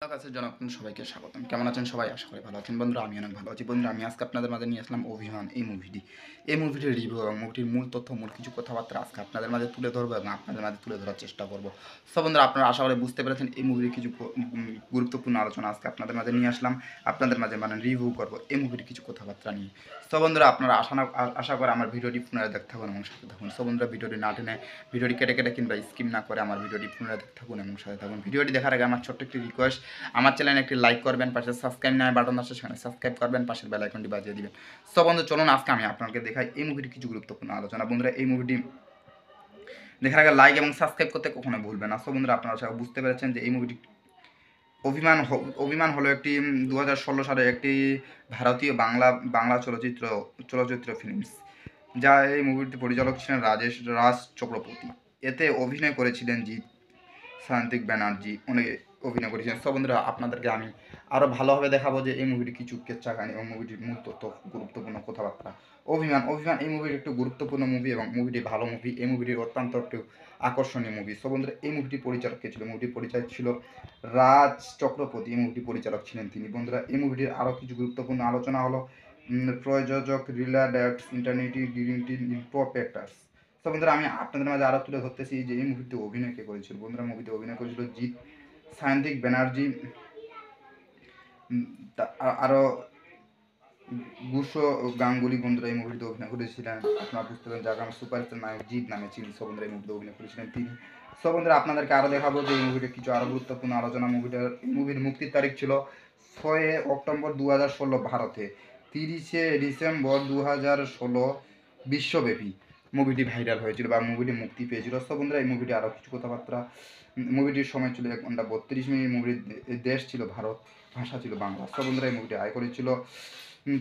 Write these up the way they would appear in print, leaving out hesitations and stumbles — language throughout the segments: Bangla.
কাছে জনগণ সবাইকে স্বাগতম। কেমন আছেন সবাই? আশা করি ভালো আছেন। বন্ধুরা আমি অনেক ভালো আছি। বন্ধুরা আমি আজকে আপনাদের মাঝে নিয়ে আসলাম অভিমান এই মুভিটি। এই মুভিটির রিভিউ এবং মুভিটির মূল তথ্য, মূল কিছু কথাবার্তা আজকে আপনাদের মাঝে তুলে ধরবো এবং আপনাদের মাঝে তুলে ধরার চেষ্টা করবো। সো বন্ধুরা আপনারা আশা করি বুঝতে পেরেছেন এই মুভির কিছু গুরুত্বপূর্ণ আলোচনা আজকে আপনাদের মাঝে নিয়ে আসলাম। আপনাদের মাঝে রিভিউ করবো এই মুভির কিছু কথাবার্তা নিয়ে। সো বন্ধুরা আপনারা আশা করে আমার ভিডিওটি পুনরায় দেখতে থাকুন এবং সাথে থাকুন। সো বন্ধুরা ভিডিওটি না টেনে, ভিডিওটি কেটে কেটে কিংবা স্কিপ না করে আমার ভিডিওটি পুনরায় দেখতে থাকুন এবং সাথে থাকুন। ভিডিওটি দেখার আগে আমার ছোট্ট একটি রিকোয়েস্ট, আমার চ্যানেলে একটি লাইক করবেন, পাশে সাবস্ক্রাইব নামে বাটন আছে সেখানে সাবস্ক্রাইব করবেন, পাশের বেল আইকনটি বাজিয়ে দিবেন। সো বন্ধু চলুন আজকে আমি আপনাকে দেখাই এই মুভির কিছু গুরুত্বপূর্ণ আলোচনা। বন্ধুরা এই মুভিটি দেখার আগে লাইক এবং সাবস্ক্রাইব করতে কখনো ভুলবেন না। সো বন্ধুরা আপনারা সবাই বুঝতে পেরেছেন যে এই মুভিটি অভিমান হলো একটি 2016 সালে একটি ভারতীয় বাংলা চলচ্চিত্র ফিল্মস, যা এই মুভিটি পরিচালক ছিলেন রাজ চক্রবর্তী। এতে অভিনয় করেছিলেন জিৎ, সায়ন্তিক ব্যানার্জি অনেকে অভিনয় করেছেন। সব বন্ধুরা আপনাদেরকে আমি আরও ভালোভাবে দেখাবো যে এই মুভিটি কিছু কেচ্ছা কাহিনী এবং মুভিটির মূল তথ্য, গুরুত্বপূর্ণ কথাবার্তা। অভিমান এই মুভির একটু গুরুত্বপূর্ণ মুভি এবং মুভিটি ভালো মুভি। এই মুভিটির অত্যন্ত একটু আকর্ষণীয় মুভি। সব বন্ধুরা এই মুভিটির পরিচালক কে ছিল? মুভিটির পরিচালক ছিল রাজ চক্রবর্তী। এই মুভিটির পরিচালক ছিলেন তিনি। বন্ধুরা এই মুভিটির আরও কিছু গুরুত্বপূর্ণ আলোচনা হলো প্রযোজক রিলা ডেটস ইন্টারনেটি ডিরিংটি প্রপেক্টার্স। তো বন্ধুরা আমি আপনাদের মাঝে আরও তুলে ধরতেছি যে এই মুভিতে অভিনয় কে করেছিল। বন্ধুরা মুভিতে অভিনয় করেছিল জিৎ, সায়ন্তিক ব্যানার্জি, আরও গুশো গাঙ্গুলি। বন্ধুরা এই মুভিতে অভিনয় করেছিলেন। আপনারা বুঝতে পারেন যাকে আমি সুপারস্টার নায়ক জিৎ নামে চিনি। সব বন্ধুরা এই মুভিতে অভিনয় করেছিলেন তিনি। সব বন্ধুরা আপনাদেরকে আরও দেখাবো যে এই মুভিতে কিছু আরও গুরুত্বপূর্ণ আলোচনা। মুভির মুক্তির তারিখ ছিল 6 অক্টোবর 2016 ভারতে, 30 ডিসেম্বর 2016 বিশ্বব্যাপী মুভিটি ভাইরাল হয়েছিল বা মুভিটি মুক্তি পেয়েছিল। সব বন্ধুরা এই মুভিটি আরও কিছু কথাবার্তা। মুভিটির সময় ছিল 1 ঘন্টা 32 মিনিট। মুভির দেশ ছিল ভারত, ভাষা ছিল বাংলা। সব বন্ধুরা এই মুভিটি আয় করেছিল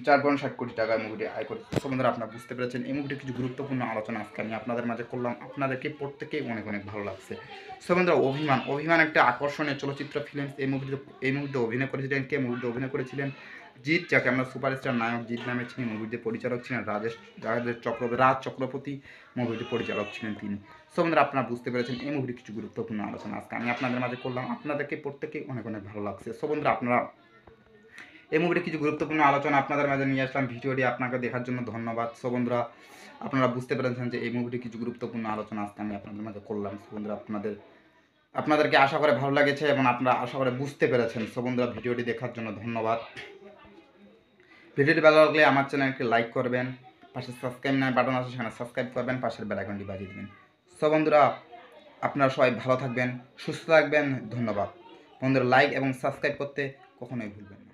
4.60 কোটি টাকায় মুভিটি আয় করেছিল। সব বন্ধুরা আপনারা বুঝতে পেরেছেন এই মুভিটির কিছু গুরুত্বপূর্ণ আলোচনা আজকে আমি আপনাদের মাঝে করলাম। আপনাদেরকে প্রত্যেকেই অনেক অনেক ভালো লাগছে। সব বন্ধুরা অভিমান একটা আকর্ষণীয় চলচ্চিত্র ফিল্ম। এই মুভিতে অভিনয় করেছিলেন কে? মুভিতে অভিনয় করেছিলেন জিৎ, যাকে আমরা সুপারস্টার নায়ক জিৎ নামে চিনি। মুভিতে পরিচালক ছিলেন রাজ চক্রবর্তী। মুভিটি পরিচালক ছিলেন তিনি। সো বন্ধুরা আপনারা বুঝতে পেরেছেন এই মুভির কিছু গুরুত্বপূর্ণ আলোচনা আজকে আমি আপনাদের মাঝে করলাম। আপনাদেরকে প্রত্যেকেই অনেক অনেক ভালো লাগছে। সো বন্ধুরা আপনারা এই মুভির কিছু গুরুত্বপূর্ণ আলোচনা আপনাদের মাঝে নিয়ে আসলাম। ভিডিওটি আপনাকে দেখার জন্য ধন্যবাদ। সো বন্ধুরা আপনারা বুঝতে পেরেছেন যে এই মুভিটি কিছু গুরুত্বপূর্ণ আলোচনা আজকে আমি আপনাদের মাঝে করলাম। সো বন্ধুরা আপনাদেরকে আশা করে ভালো লাগেছে এবং আপনারা আশা করে বুঝতে পেরেছেন। সো বন্ধুরা ভিডিওটি দেখার জন্য ধন্যবাদ। ভিডিওটি ভালো লাগলে আমার চ্যানেলকে লাইক করবেন, পাশে সাবস্ক্রাইব নামে বাটন আছে সেখানে সাবস্ক্রাইব করবেন, পাশের বেল আইকনটি বাজিয়ে দেবেন। সো বন্ধুরা আপনারা সবাই ভালো থাকবেন, সুস্থ থাকবেন। ধন্যবাদ বন্ধুরা। লাইক এবং সাবস্ক্রাইব করতে কখনোই ভুলবেন না।